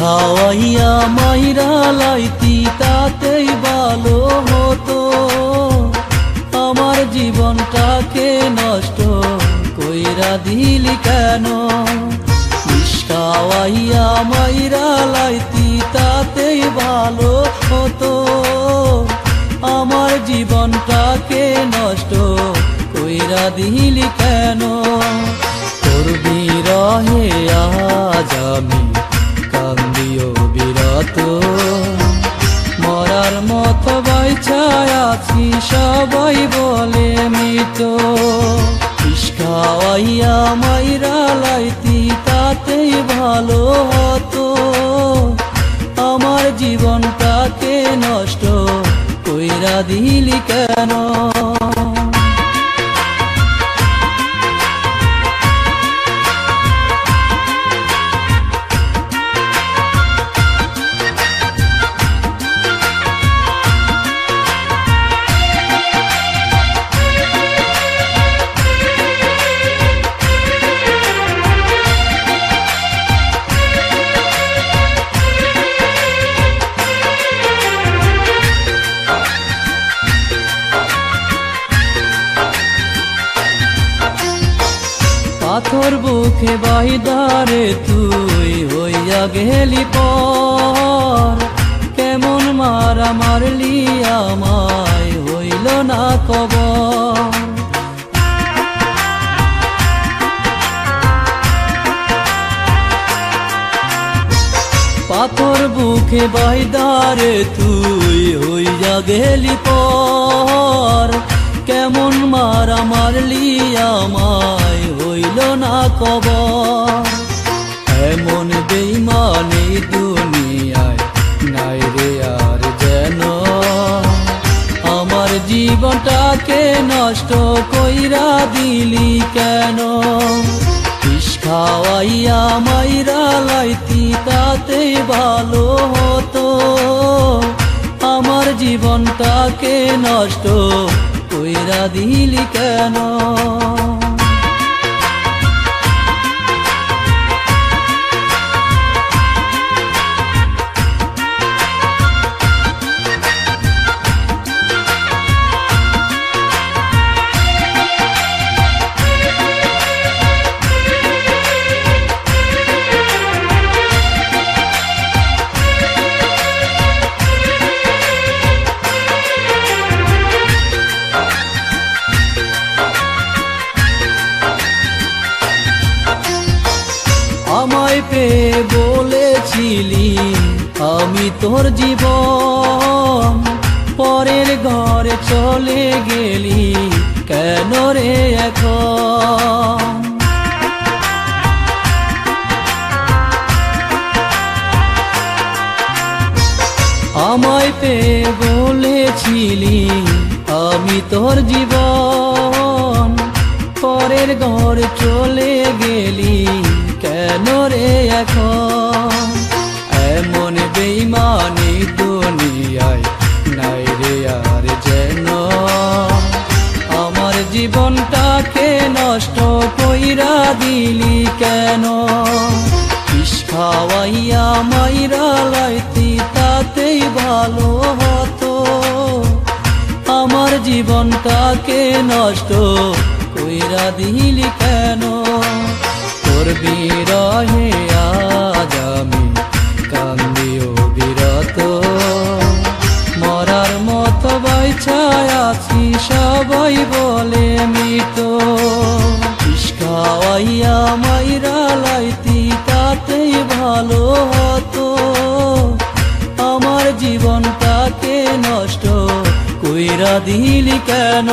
খাওয়াইয়া মাইরা লাইতি তাতেই ভালো হতো। আমার জীবনটাকে নষ্ট কইরা দিলি কেন? বিষ খাওয়াইয়া মাইরা লাইতি তাতেই ভালো হতো। আমার জীবনটাকে নষ্ট কইরা দিলি কেন? তোর বিরহে আজ আমি কান্দিও বিরত। মরার মতো বাইচায় আছি সবাই বলে মৃত। বিষ খাওয়াইয়া মাইরা লাইতি তাতেই ভালো হতো। আমার জীবনটাকে নষ্ট কইরা দিলি কেন? পাথর বুকে বাইদারে তুই হইয়া গেলি পর। কেমন মারা মারলি আমায় হইল না কবর। পাথর বুকে বাইদারে তুই হইয়া গেলি পর। কেমন মারা মারলি আমায় হইল না কবর। এমন বেঈমানি দুনিয়ায় নাই রে আর যেন। আমার জীবনটাকে নষ্ট কইরা দিলি কেন? বিষ খাওয়াইয়া মাইরা লাইতি তাতেই ভালো হতো। আমার জীবনটাকে নষ্ট কইরা দিলি কেন? আমায় পেয়ে বলেছিলি আমি তোর জীবন। পরের ঘরে চলে গেলি কেন রে এখন? আমায় পেয়ে বলেছিলি আমি তোর জীবন। পরের ঘরে চলে গেলি কেন রে এখন? এমন বেঈমানি দুনিয়ায় নাই রে আর যেন। আমার জীবনটাকে নষ্ট কইরা দিলি কেন? বিষ খাওয়াইয়া মাইরা লাইতি তাতেই ভালো হতো। আমার জীবনটাকে নষ্ট কইরা দিলি কেন? তোর বিরহে আজ আমি কান্দিও বিরত। মরার মতো বাইচায় আছি সবাই বলে মৃত। বিষ খাওয়াইয়া মাইরা লাইতি তাতেই ভালো হতো। আমার জীবনটাকে নষ্ট কইরা দিলি কেন?